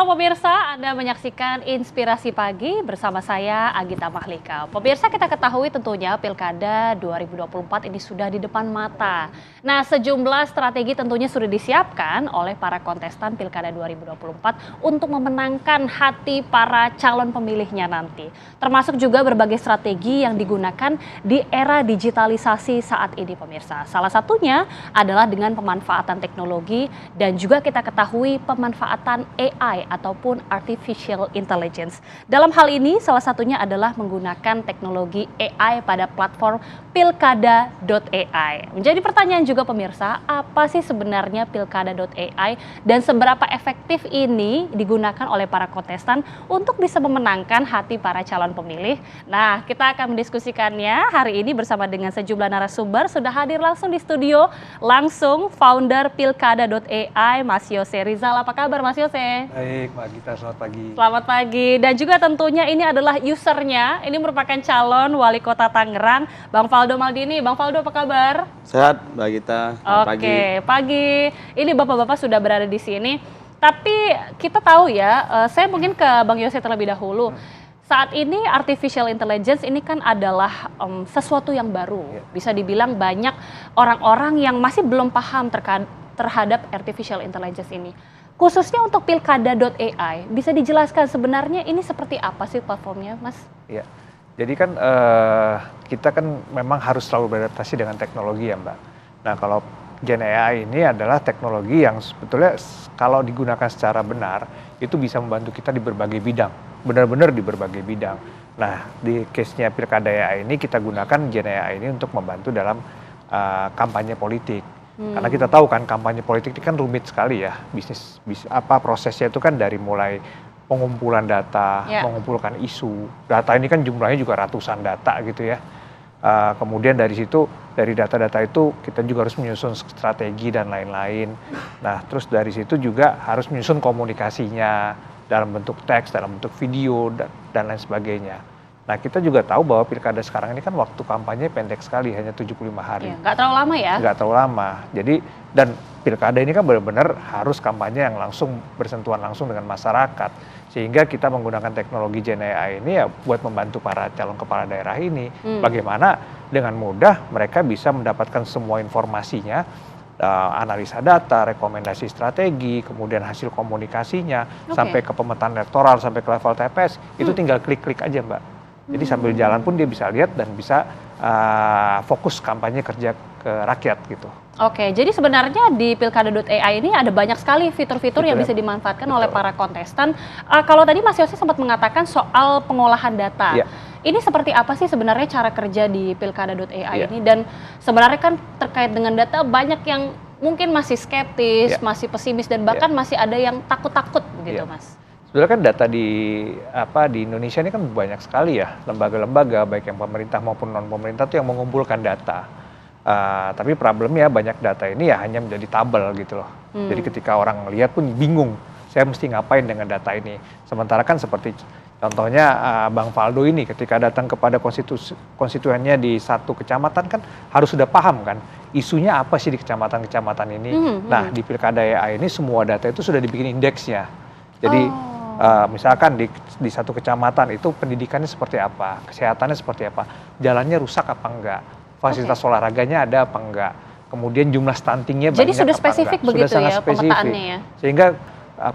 Halo pemirsa, Anda menyaksikan Inspirasi Pagi bersama saya Agita Mahlika. Pemirsa, kita ketahui tentunya Pilkada 2024 ini sudah di depan mata. Nah, sejumlah strategi tentunya sudah disiapkan oleh para kontestan Pilkada 2024 untuk memenangkan hati para calon pemilihnya nanti. Termasuk juga berbagai strategi yang digunakan di era digitalisasi saat ini pemirsa. Salah satunya adalah dengan pemanfaatan teknologi dan juga kita ketahui pemanfaatan AI ataupun Artificial Intelligence. Dalam hal ini salah satunya adalah menggunakan teknologi AI pada platform pilkada.ai. Menjadi pertanyaan juga pemirsa, apa sih sebenarnya pilkada.ai dan seberapa efektif ini digunakan oleh para kontestan untuk bisa memenangkan hati para calon pemilih? Nah, kita akan mendiskusikannya hari ini bersama dengan sejumlah narasumber. Sudah hadir langsung di studio, langsung founder pilkada.ai, Mas Yose Rizal. Apa kabar Mas Yose? Baik, Mbak Gita, selamat pagi. Selamat pagi. Dan juga tentunya ini adalah usernya, ini merupakan calon wali kota Tangerang, Bang Faldo Maldini. Bang Faldo, apa kabar? Sehat, Mbak Gita. Oke, pagi. Ini bapak-bapak sudah berada di sini. Tapi kita tahu ya, saya mungkin ke Bang Yose terlebih dahulu. Saat ini Artificial Intelligence ini kan adalah sesuatu yang baru. Bisa dibilang banyak orang-orang yang masih belum paham terhadap Artificial Intelligence ini. Khususnya untuk pilkada.ai, bisa dijelaskan sebenarnya ini seperti apa sih platformnya, Mas? Iya, jadi kan kita kan memang harus selalu beradaptasi dengan teknologi ya, Mbak. Nah, kalau Gen AI ini adalah teknologi yang sebetulnya kalau digunakan secara benar, itu bisa membantu kita di berbagai bidang, benar-benar di berbagai bidang. Nah, di case-nya pilkada AI ini kita gunakan Gen AI ini untuk membantu dalam kampanye politik. Karena kita tahu kan kampanye politik ini kan rumit sekali ya, prosesnya itu kan dari mulai pengumpulan data, mengumpulkan isu, data ini kan jumlahnya juga ratusan data gitu ya. Kemudian dari situ, dari data-data itu kita juga harus menyusun strategi dan lain-lain. Nah, terus dari situ juga harus menyusun komunikasinya dalam bentuk teks, dalam bentuk video dan lain sebagainya. Nah, kita juga tahu bahwa pilkada sekarang ini kan waktu kampanye pendek sekali, hanya 75 hari. Nggak terlalu lama ya? Nggak terlalu lama. Jadi, dan pilkada ini kan benar-benar harus kampanye yang langsung bersentuhan langsung dengan masyarakat. Sehingga kita menggunakan teknologi Gen AI ini ya buat membantu para calon kepala daerah ini. Bagaimana dengan mudah mereka bisa mendapatkan semua informasinya, analisa data, rekomendasi strategi, kemudian hasil komunikasinya, sampai ke pemetaan elektoral, sampai ke level TPS, itu tinggal klik-klik aja, Mbak. Jadi sambil jalan pun dia bisa lihat dan bisa fokus kampanye kerja ke rakyat gitu. Oke, jadi sebenarnya di pilkada.ai ini ada banyak sekali fitur-fitur yang bisa dimanfaatkan oleh para kontestan. Kalau tadi Mas Yose sempat mengatakan soal pengolahan data. Ini seperti apa sih sebenarnya cara kerja di pilkada.ai ini? Dan sebenarnya kan terkait dengan data banyak yang mungkin masih skeptis, masih pesimis, dan bahkan masih ada yang takut-takut begitu Mas. Sebenarnya kan data di Indonesia ini kan banyak sekali ya lembaga-lembaga baik yang pemerintah maupun non pemerintah tuh yang mengumpulkan data. Tapi problemnya banyak data ini ya hanya menjadi tabel gitu loh. Jadi ketika orang lihat pun bingung, saya mesti ngapain dengan data ini. Sementara kan seperti contohnya Bang Faldo ini ketika datang kepada konstituennya di satu kecamatan kan harus sudah paham kan isunya apa sih di kecamatan-kecamatan ini. Nah, di pilkada AI ini semua data itu sudah dibikin indeksnya. Jadi misalkan di satu kecamatan itu pendidikannya seperti apa, kesehatannya seperti apa, jalannya rusak apa enggak, fasilitas olahraganya ada apa enggak, kemudian jumlah stuntingnya banyak apa enggak. Jadi sudah spesifik begitu ya pemetaannya ya? Sehingga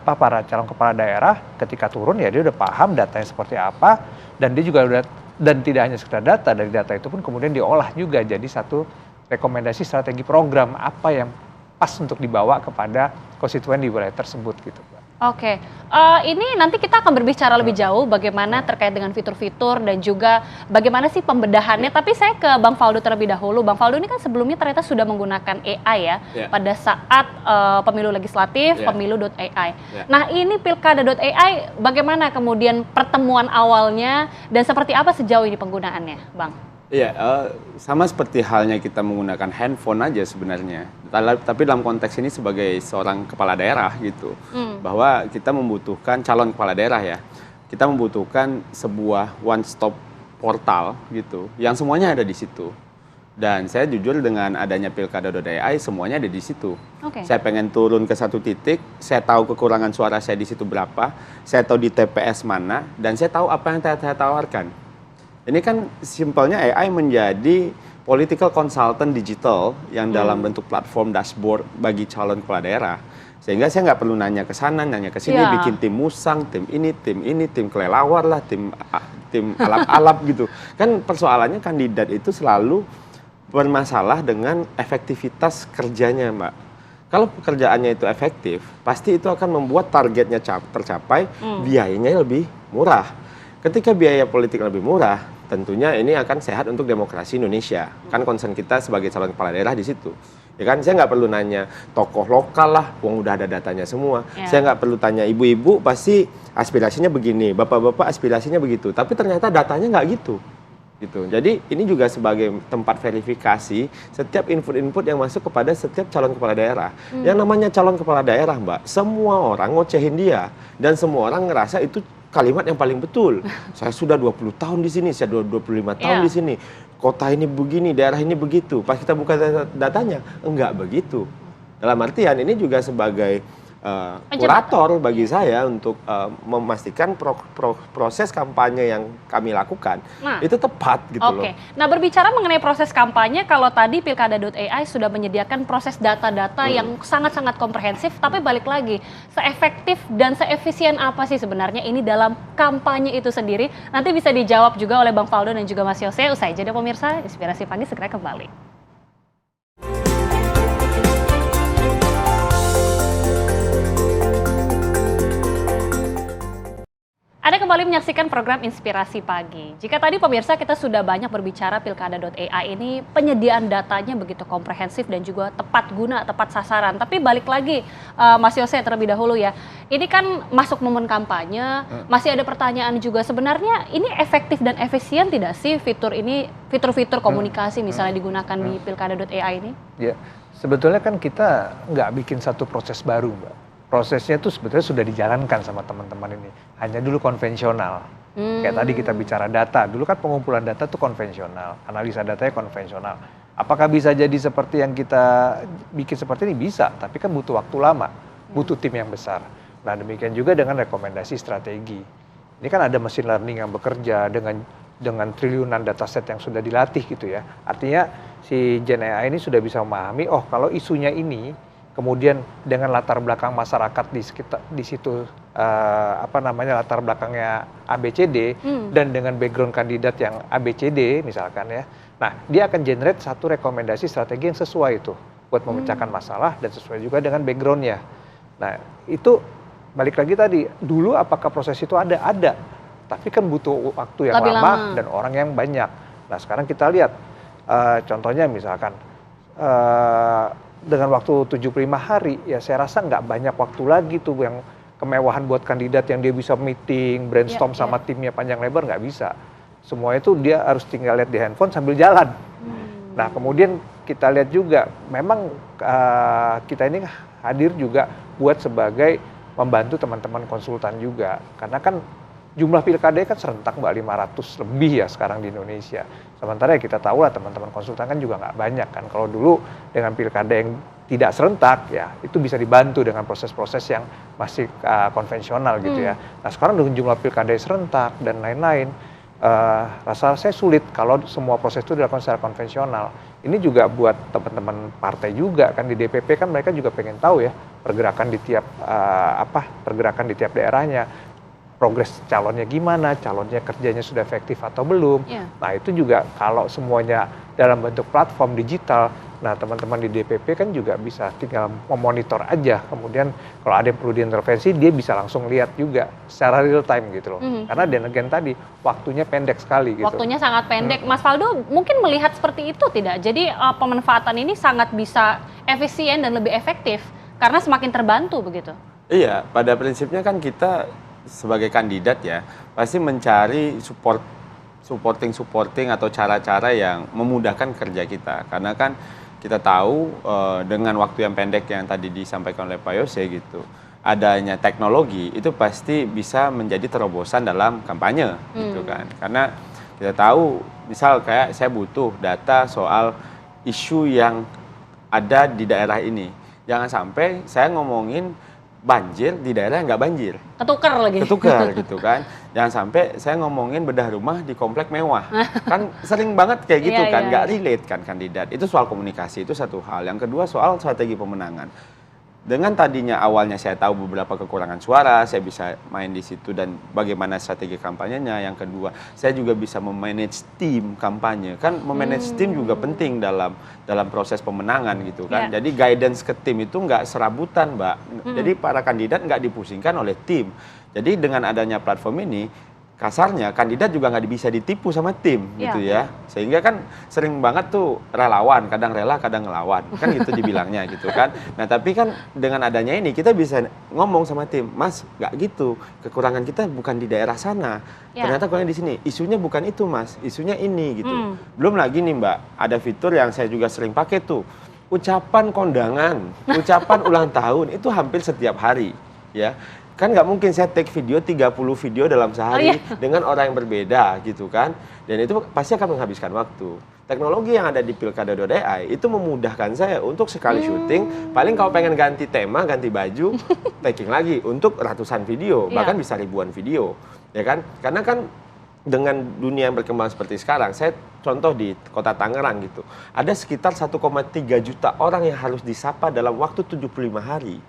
para calon kepala daerah ketika turun ya dia udah paham datanya seperti apa, dan dia juga udah, dan tidak hanya sekedar data, dari data itu pun kemudian diolah juga jadi satu rekomendasi strategi program apa yang pas untuk dibawa kepada konstituen di wilayah tersebut gitu. Oke, ini nanti kita akan berbicara lebih jauh bagaimana terkait dengan fitur-fitur dan juga bagaimana sih pembedahannya. Tapi saya ke Bang Faldo terlebih dahulu. Bang Faldo ini kan sebelumnya ternyata sudah menggunakan AI ya pada saat pemilu legislatif, pemilu.ai. Nah, ini pilkada.ai bagaimana kemudian pertemuan awalnya dan seperti apa sejauh ini penggunaannya, Bang? Iya, sama seperti halnya kita menggunakan handphone aja sebenarnya. Tapi dalam konteks ini sebagai seorang kepala daerah gitu. Bahwa kita membutuhkan calon kepala daerah ya. Kita membutuhkan sebuah one stop portal gitu yang semuanya ada di situ. Dan saya jujur dengan adanya pilkada.ai semuanya ada di situ. Oke. Saya pengen turun ke satu titik, saya tahu kekurangan suara saya di situ berapa, saya tahu di TPS mana, dan saya tahu apa yang saya tawarkan. Ini kan simpelnya AI menjadi political consultant digital yang dalam bentuk platform dashboard bagi calon kepala daerah. Sehingga saya nggak perlu nanya ke sana, nanya ke sini, Ya. bikin tim musang, tim ini, tim kelelawar lah, tim alap-alap gitu. Kan persoalannya kandidat itu selalu bermasalah dengan efektivitas kerjanya, Mbak. Kalau pekerjaannya itu efektif, pasti itu akan membuat targetnya tercapai, biayanya lebih murah. Ketika biaya politik lebih murah, tentunya ini akan sehat untuk demokrasi Indonesia. Kan concern kita sebagai calon kepala daerah di situ. Ya kan, saya nggak perlu nanya tokoh lokal lah, wong udah ada datanya semua. Ya. Saya nggak perlu tanya ibu-ibu, pasti aspirasinya begini, bapak-bapak aspirasinya begitu. Tapi ternyata datanya nggak gitu. Jadi ini juga sebagai tempat verifikasi setiap input-input yang masuk kepada setiap calon kepala daerah. Yang namanya calon kepala daerah, Mbak, semua orang ngocehin dia dan semua orang ngerasa itu kalimat yang paling betul. Saya sudah 20 tahun di sini, saya 25 tahun Iya. di sini. Kota ini begini, daerah ini begitu. Pas kita buka datanya, enggak begitu. Dalam artian ini juga sebagai kurator bagi saya untuk memastikan proses kampanye yang kami lakukan itu tepat gitu loh. Oke. Nah, berbicara mengenai proses kampanye, kalau tadi pilkada.ai sudah menyediakan proses data-data yang sangat-sangat komprehensif, tapi balik lagi, seefektif dan seefisien apa sih sebenarnya ini dalam kampanye itu sendiri? Nanti bisa dijawab juga oleh Bang Faldo dan juga Mas Yose. Usai jeda pemirsa, Inspirasi Pagi segera kembali. Anda kembali menyaksikan program Inspirasi Pagi. Jika tadi pemirsa kita sudah banyak berbicara pilkada.ai ini penyediaan datanya begitu komprehensif dan juga tepat guna, tepat sasaran. Tapi balik lagi Mas Yose terlebih dahulu ya. Ini kan masuk momen kampanye, masih ada pertanyaan juga sebenarnya ini efektif dan efisien tidak sih fitur-fitur komunikasi misalnya digunakan di pilkada.ai ini? Ya, sebetulnya kan kita nggak bikin satu proses baru, Mbak. Prosesnya itu sebetulnya sudah dijalankan sama teman-teman ini. Hanya dulu konvensional. Kayak tadi kita bicara data. Dulu kan pengumpulan data itu konvensional. Analisa datanya konvensional. Apakah bisa jadi seperti yang kita bikin seperti ini? Bisa. Tapi kan butuh waktu lama. Butuh tim yang besar. Nah, demikian juga dengan rekomendasi strategi. Ini kan ada mesin learning yang bekerja dengan triliunan dataset yang sudah dilatih gitu ya. Artinya si Gen AI ini sudah bisa memahami, oh kalau isunya ini, kemudian dengan latar belakang masyarakat di situ latar belakangnya ABCD dan dengan background kandidat yang ABCD misalkan ya. Nah, dia akan generate satu rekomendasi strategi yang sesuai itu buat memecahkan masalah dan sesuai juga dengan backgroundnya. Nah, itu balik lagi tadi, dulu apakah proses itu ada? Ada. Tapi kan butuh waktu yang lama dan orang yang banyak. Nah, sekarang kita lihat contohnya misalkan dengan waktu 75 hari, ya saya rasa nggak banyak waktu lagi tuh yang kemewahan buat kandidat yang dia bisa meeting, brainstorm sama timnya panjang lebar, nggak bisa. Semua itu dia harus tinggal lihat di handphone sambil jalan. Nah, kemudian kita lihat juga, memang kita ini hadir juga buat sebagai membantu teman-teman konsultan juga. Karena kan jumlah pilkada kan serentak, Mbak, 500 lebih ya sekarang di Indonesia. Sementara ya kita tahu lah teman-teman konsultan kan juga nggak banyak kan. Kalau dulu dengan pilkada yang tidak serentak ya itu bisa dibantu dengan proses-proses yang masih konvensional gitu ya. Nah, sekarang dengan jumlah pilkada yang serentak dan lain-lain, rasa saya sulit kalau semua proses itu dilakukan secara konvensional. Ini juga buat teman-teman partai juga kan, di DPP kan mereka juga pengen tahu ya pergerakan di tiap daerahnya. Progres calonnya gimana, calonnya kerjanya sudah efektif atau belum. Nah, itu juga kalau semuanya dalam bentuk platform digital, nah teman-teman di DPP kan juga bisa tinggal memonitor aja. Kemudian kalau ada yang perlu diintervensi, dia bisa langsung lihat juga secara real time gitu loh. Karena again tadi, waktunya pendek sekali gitu. Waktunya sangat pendek. Mas Faldo mungkin melihat seperti itu tidak? Jadi pemanfaatan ini sangat bisa efisien dan lebih efektif karena semakin terbantu begitu? Iya, pada prinsipnya kan kita sebagai kandidat ya pasti mencari supporting atau cara-cara yang memudahkan kerja kita, karena kan kita tahu dengan waktu yang pendek yang tadi disampaikan oleh Pak Yose gitu, adanya teknologi itu pasti bisa menjadi terobosan dalam kampanye gitu kan, karena Kita tahu, misal kayak saya butuh data soal isu yang ada di daerah ini. Jangan sampai saya ngomongin banjir di daerah yang nggak banjir. Ketukar lagi. Ketukar gitu kan. Jangan sampai saya ngomongin bedah rumah di komplek mewah. Kan sering banget kayak gitu Iya, kan, iya, nggak iya. relate kan kandidat. Itu soal komunikasi, itu satu hal. Yang kedua soal strategi pemenangan. Dengan tadinya awalnya saya tahu beberapa kekurangan suara, saya bisa main di situ dan bagaimana strategi kampanyenya. Yang kedua, saya juga bisa memanage tim kampanye. Kan memanage tim juga penting dalam proses pemenangan gitu kan. Yeah. Jadi guidance ke tim itu nggak serabutan, Mbak. Jadi para kandidat nggak dipusingkan oleh tim. Jadi dengan adanya platform ini, kasarnya kandidat juga nggak bisa ditipu sama tim gitu ya. Sehingga kan sering banget tuh relawan, kadang rela, kadang ngelawan. Kan gitu dibilangnya gitu kan. Nah tapi kan dengan adanya ini kita bisa ngomong sama tim, Mas nggak gitu, kekurangan kita bukan di daerah sana. Ternyata kekurangan di sini, isunya bukan itu Mas, isunya ini gitu. Belum lagi nih Mbak, ada fitur yang saya juga sering pakai tuh, ucapan kondangan, ucapan ulang tahun, itu hampir setiap hari ya. Kan nggak mungkin saya take video 30 video dalam sehari dengan orang yang berbeda gitu kan. Dan itu pasti akan menghabiskan waktu. Teknologi yang ada di Pilkada.ai itu memudahkan saya untuk sekali syuting, paling kalau pengen ganti tema, ganti baju, taking lagi untuk ratusan video, bahkan bisa ribuan video. Ya kan? Karena kan dengan dunia yang berkembang seperti sekarang, saya contoh di kota Tangerang gitu, ada sekitar 1,3 juta orang yang harus disapa dalam waktu 75 hari.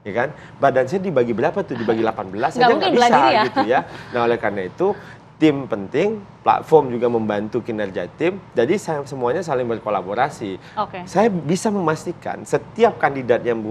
Ya kan, badan saya dibagi berapa tuh, dibagi 18 aja nggak bisa gitu ya. Nah oleh karena itu tim penting, platform juga membantu kinerja tim, jadi semuanya saling berkolaborasi. Saya bisa memastikan setiap kandidat yang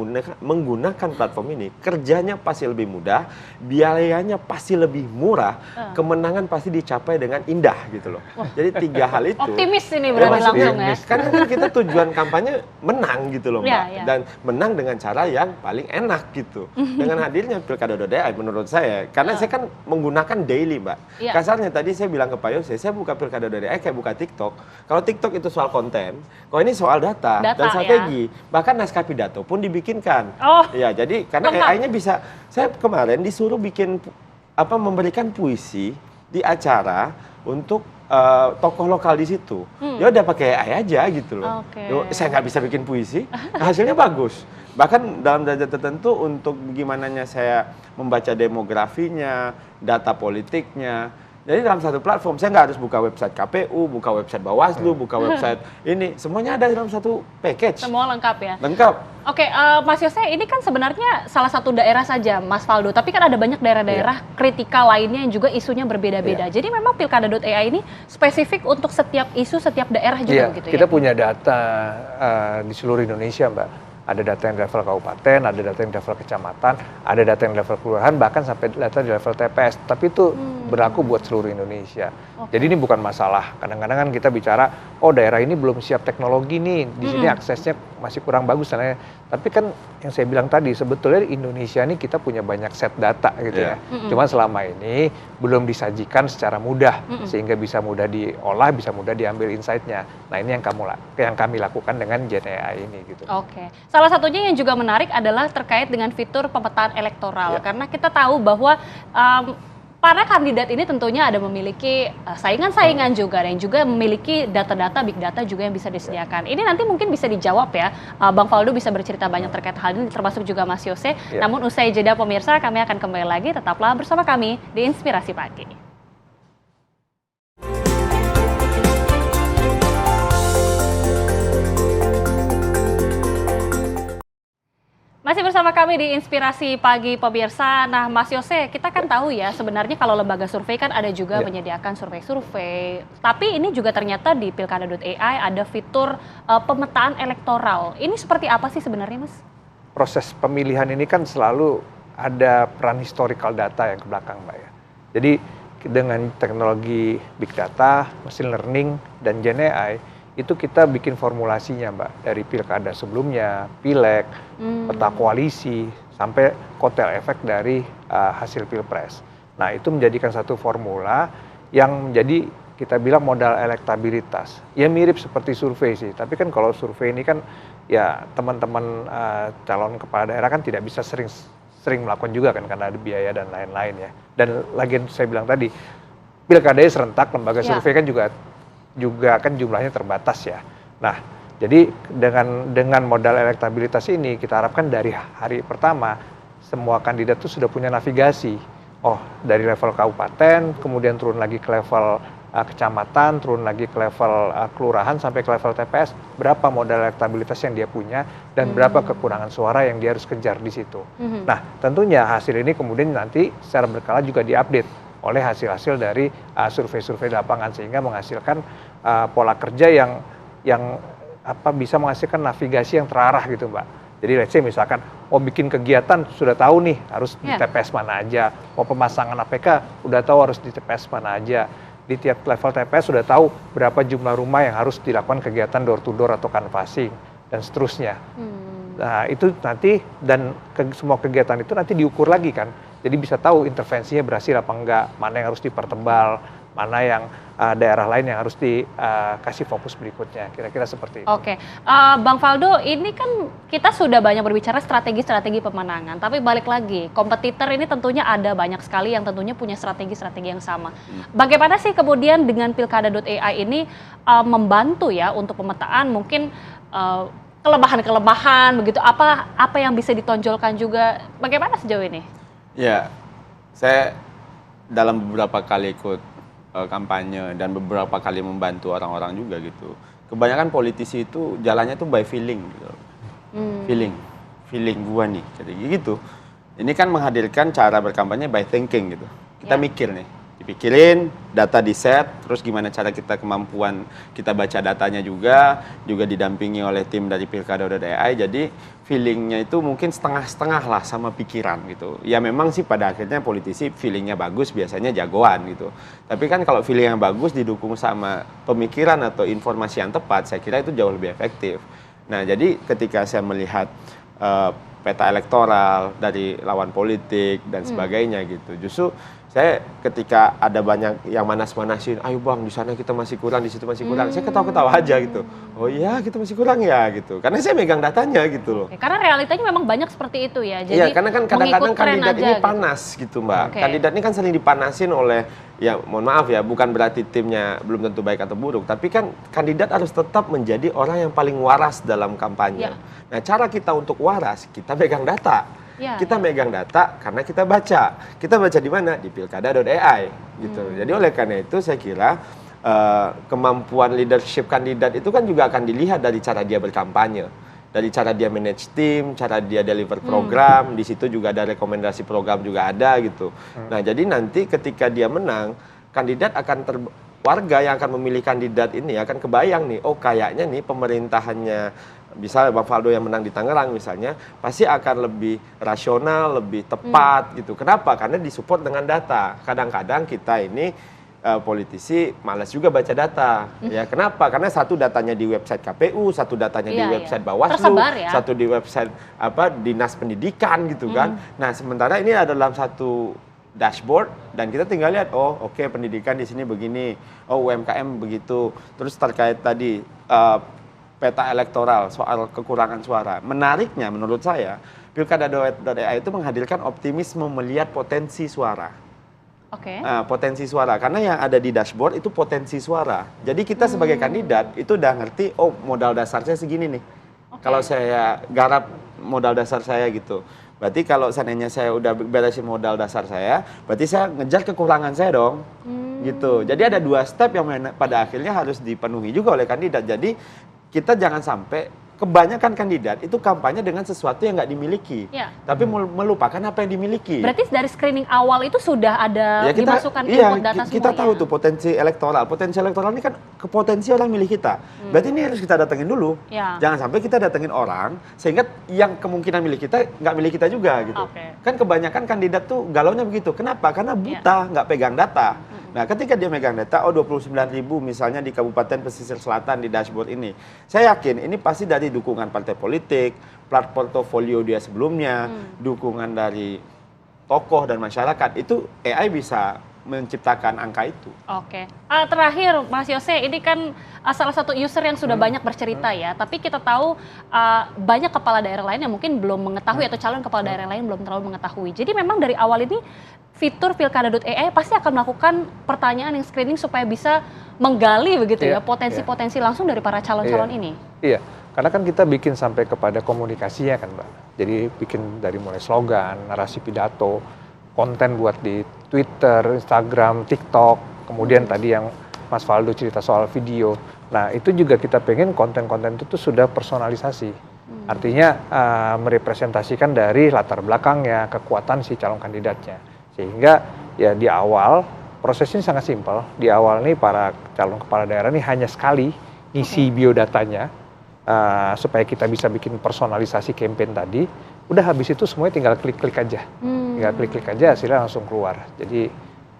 menggunakan platform ini kerjanya pasti lebih mudah, biayanya pasti lebih murah, kemenangan pasti dicapai dengan indah gitu loh. Jadi 3 hal itu. Optimis ini berarti langsung ya. Karena kan kita tujuan kampanye menang gitu loh Mbak, dan menang dengan cara yang paling enak gitu. Dengan hadirnya Pilkada.ai menurut saya, karena saya kan menggunakan daily Mbak. Kasarnya tadi saya bilang ke Pak Yose, saya buka Pilkada.ai kayak buka TikTok. Kalau TikTok itu soal konten, kalau ini soal data dan strategi. Bahkan naskah pidato pun dibikinkan. Ya, jadi karena AI-nya bisa. Saya kemarin disuruh bikin memberikan puisi di acara untuk tokoh lokal di situ. Ya udah pakai AI aja gitu loh. Saya nggak bisa bikin puisi, hasilnya bagus. Bahkan dalam derajat tertentu untuk gimana saya membaca demografinya, data politiknya. Jadi dalam satu platform, saya nggak harus buka website KPU, buka website Bawaslu, buka website ini. Semuanya ada dalam satu package. Semua lengkap ya? Lengkap. Oke, Mas Yose, ini kan sebenarnya salah satu daerah saja, Mas Faldo. Tapi kan ada banyak daerah-daerah kritikal lainnya yang juga isunya berbeda-beda. Jadi memang Pilkada.ai ini spesifik untuk setiap isu, setiap daerah juga gitu ya? Kita punya data di seluruh Indonesia, Mbak. Ada data yang di level kabupaten, ada data yang di level kecamatan, ada data yang di level kelurahan, bahkan sampai data di level TPS. Tapi itu berlaku buat seluruh Indonesia. Jadi ini bukan masalah. Kadang-kadang kan kita bicara, oh daerah ini belum siap teknologi nih, di sini aksesnya masih kurang bagus. Tapi kan yang saya bilang tadi, sebetulnya di Indonesia ini kita punya banyak set data gitu ya. Cuma selama ini belum disajikan secara mudah, sehingga bisa mudah diolah, bisa mudah diambil insight-nya. Nah ini yang kami lakukan dengan GenAI ini gitu. Salah satunya yang juga menarik adalah terkait dengan fitur pemetaan elektoral. Karena kita tahu bahwa para kandidat ini tentunya ada memiliki saingan-saingan juga, dan juga memiliki data-data, big data juga yang bisa disediakan. Ini nanti mungkin bisa dijawab ya, Bang Faldo bisa bercerita banyak terkait hal ini, termasuk juga Mas Yose. Namun usai jeda pemirsa, kami akan kembali lagi, tetaplah bersama kami di Inspirasi Pagi. Masih bersama kami di Inspirasi Pagi pemirsa. Nah Mas Yose, kita kan tahu ya sebenarnya kalau lembaga survei kan ada juga menyediakan survei-survei. Tapi ini juga ternyata di Pilkada.ai ada fitur pemetaan elektoral. Ini seperti apa sih sebenarnya Mas? Proses pemilihan ini kan selalu ada peran historical data yang ke belakang Mbak ya. Jadi dengan teknologi big data, machine learning, dan GenAI, itu kita bikin formulasinya Mbak, dari pilkada sebelumnya, pileg, peta koalisi, sampai kotel efek dari hasil pilpres. Nah itu menjadikan satu formula yang menjadi kita bilang modal elektabilitas. Ya mirip seperti survei sih, tapi kan kalau survei ini kan ya teman-teman calon kepala daerah kan tidak bisa sering melakukan juga kan, karena ada biaya dan lain-lain ya. Dan lagi saya bilang tadi, pilkadanya serentak, lembaga Ya. survei kan juga kan jumlahnya terbatas ya. Nah, jadi dengan modal elektabilitas ini kita harapkan dari hari pertama semua kandidat itu sudah punya navigasi. Oh, dari level kabupaten, kemudian turun lagi ke level kecamatan, turun lagi ke level kelurahan sampai ke level TPS, berapa modal elektabilitas yang dia punya dan berapa kekurangan suara yang dia harus kejar di situ. Nah, tentunya hasil ini kemudian nanti secara berkala juga diupdate oleh hasil-hasil dari survei-survei lapangan sehingga menghasilkan pola kerja yang bisa menghasilkan navigasi yang terarah gitu, Mbak. Jadi let's say misalkan mau bikin kegiatan sudah tahu nih harus di TPS mana aja, mau pemasangan APK udah tahu harus di TPS mana aja. Di tiap level TPS sudah tahu berapa jumlah rumah yang harus dilakukan kegiatan door to door atau canvassing dan seterusnya. Nah, itu nanti dan semua kegiatan itu nanti diukur lagi kan. Jadi bisa tahu intervensinya berhasil apa enggak, mana yang harus dipertebal, mana yang daerah lain yang harus dikasih fokus berikutnya, kira-kira seperti itu. Oke, Bang Faldo, ini kan kita sudah banyak berbicara strategi-strategi pemenangan, tapi balik lagi, kompetitor ini tentunya ada banyak sekali yang tentunya punya strategi-strategi yang sama. Bagaimana sih kemudian dengan Pilkada.ai ini membantu ya untuk pemetaan mungkin kelebahan-kelebahan begitu, apa yang bisa ditonjolkan juga, bagaimana sejauh ini? Ya, saya dalam beberapa kali ikut kampanye dan beberapa kali membantu orang-orang juga gitu. Kebanyakan politisi itu jalannya tuh by feeling gitu. Feeling gua nih, jadi gitu. Ini kan menghadirkan cara berkampanye by thinking gitu. Kita mikir nih, dipikirin, data di set, terus gimana cara kemampuan kita baca datanya juga didampingi oleh tim dari Pilkada.ai. Jadi feelingnya itu mungkin setengah-setengah lah sama pikiran gitu. Ya memang sih pada akhirnya politisi feelingnya bagus biasanya jagoan gitu. Tapi kan kalau feeling yang bagus didukung sama pemikiran atau informasi yang tepat, saya kira itu jauh lebih efektif. Nah jadi ketika saya melihat peta elektoral dari lawan politik dan sebagainya gitu, justru saya ketika ada banyak yang manas-manasin, ayo bang di sana kita masih kurang, di situ masih kurang, saya ketawa-ketawa aja gitu. Oh iya kita masih kurang ya gitu, karena saya megang datanya gitu loh. Karena realitanya memang banyak seperti itu ya. Jadi iya, karena kan kadang-kadang kandidat ini gitu. panas gitu Mbak. Kandidat ini kan sering dipanasin oleh, ya mohon maaf ya, bukan berarti timnya belum tentu baik atau buruk, tapi kan kandidat harus tetap menjadi orang yang paling waras dalam kampanye. Nah cara kita untuk waras, kita pegang data. Kita megang data karena kita baca. Kita baca di mana? Di Pilkada.ai gitu. Jadi oleh karena itu saya kira kemampuan leadership kandidat itu kan juga akan dilihat dari cara dia berkampanye, dari cara dia manage tim, cara dia deliver program. Di situ juga ada rekomendasi program juga ada gitu. Nah jadi nanti ketika dia menang, kandidat akan warga yang akan memilih kandidat ini akan kebayang nih, oh kayaknya nih pemerintahannya misalnya Bang Faldo yang menang di Tangerang misalnya, pasti akan lebih rasional, lebih tepat gitu. Kenapa? Karena disupport dengan data. Kadang-kadang kita ini politisi malas juga baca data. Ya, kenapa? Karena satu datanya di website KPU, satu datanya di website Bawaslu, satu di website Dinas Pendidikan gitu kan. Nah, sementara ini ada dalam satu dashboard dan kita tinggal lihat, oh oke, pendidikan di sini begini, oh UMKM begitu. Terus terkait tadi peta elektoral soal kekurangan suara. Menariknya menurut saya, Pilkada.ai itu menghadirkan optimisme melihat potensi suara. Potensi suara, karena yang ada di dashboard itu potensi suara. Jadi kita sebagai kandidat itu udah ngerti, oh modal dasar saya segini nih. Kalau saya garap modal dasar saya gitu. Berarti kalau seandainya saya udah beresin modal dasar saya, berarti saya ngejar kekurangan saya dong. Gitu. Jadi ada 2 step yang pada akhirnya harus dipenuhi juga oleh kandidat. Jadi kita jangan sampai kebanyakan kandidat itu kampanye dengan sesuatu yang nggak dimiliki, tapi melupakan apa yang dimiliki. Berarti dari screening awal itu sudah ada dimasukkan input data semua. Kita tahu tuh potensi elektoral. Potensi elektoral ini kan potensi orang milih kita. Berarti ini harus kita datengin dulu. Jangan sampai kita datengin orang sehingga yang kemungkinan milih kita nggak milih kita juga gitu. Kan kebanyakan kandidat tuh galaunya begitu. Kenapa? Karena buta, nggak pegang data. Nah, ketika dia megang data, 29.000 misalnya di Kabupaten Pesisir Selatan di dashboard ini. Saya yakin ini pasti dari dukungan partai politik, plat portofolio dia sebelumnya, dukungan dari tokoh dan masyarakat. Itu AI bisa menciptakan angka itu. Oke. Terakhir Mas Yose, ini kan salah satu user yang sudah banyak bercerita ya, tapi kita tahu banyak kepala daerah lain yang mungkin belum mengetahui atau calon kepala daerah lain belum terlalu mengetahui. Jadi memang dari awal ini fitur pilkada.ai pasti akan melakukan pertanyaan yang screening supaya bisa menggali begitu ya potensi-potensi langsung dari para calon-calon ini. Iya, karena kan kita bikin sampai kepada komunikasinya kan Mbak. Jadi bikin dari mulai slogan, narasi pidato, konten buat di Twitter, Instagram, TikTok, kemudian tadi yang Mas Faldo cerita soal video. Nah itu juga kita pengen konten-konten itu tuh sudah personalisasi. Artinya merepresentasikan dari latar belakangnya, kekuatan si calon kandidatnya. Sehingga ya di awal prosesnya sangat simpel. Di awal nih para calon kepala daerah ini hanya sekali ngisi biodatanya supaya kita bisa bikin personalisasi campaign tadi. Udah habis itu semuanya tinggal klik-klik aja. Tinggal klik-klik aja hasilnya langsung keluar. Jadi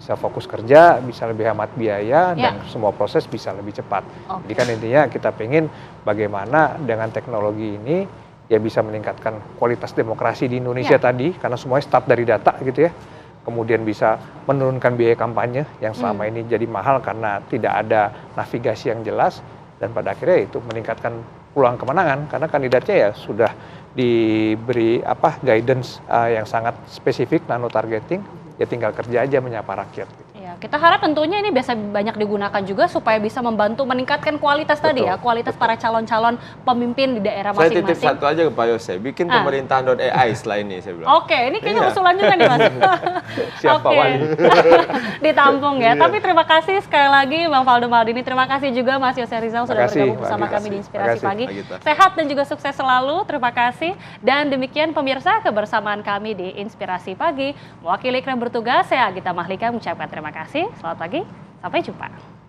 bisa fokus kerja, bisa lebih hemat biaya, dan semua proses bisa lebih cepat. Jadi kan intinya kita pengen bagaimana dengan teknologi ini ya bisa meningkatkan kualitas demokrasi di Indonesia tadi, karena semuanya start dari data gitu ya. Kemudian bisa menurunkan biaya kampanye yang selama ini jadi mahal karena tidak ada navigasi yang jelas, dan pada akhirnya itu meningkatkan peluang kemenangan karena kandidatnya ya sudah diberi guidance yang sangat spesifik, nano targeting, ya tinggal kerja aja menyapa rakyat. Ya, kita harap tentunya ini bisa banyak digunakan juga supaya bisa membantu meningkatkan kualitas tadi ya, kualitas para calon-calon pemimpin di daerah masing-masing. Saya titip satu aja ke Pak Yose, bikin pemerintahan.ai setelah ini saya bilang. Oke, ini kayaknya usulan juga nih Mas. Siapa wali? Ditampung ya. Tapi terima kasih sekali lagi Bang Faldo Maldini, terima kasih juga Mas Yose Rizal sudah bergabung bersama kami di Inspirasi Pagi. Sehat dan juga sukses selalu, terima kasih. Dan demikian pemirsa kebersamaan kami di Inspirasi Pagi. Mewakili kru bertugas, saya Agita Mahlika mengucapkan terima kasih. Selamat pagi, sampai jumpa.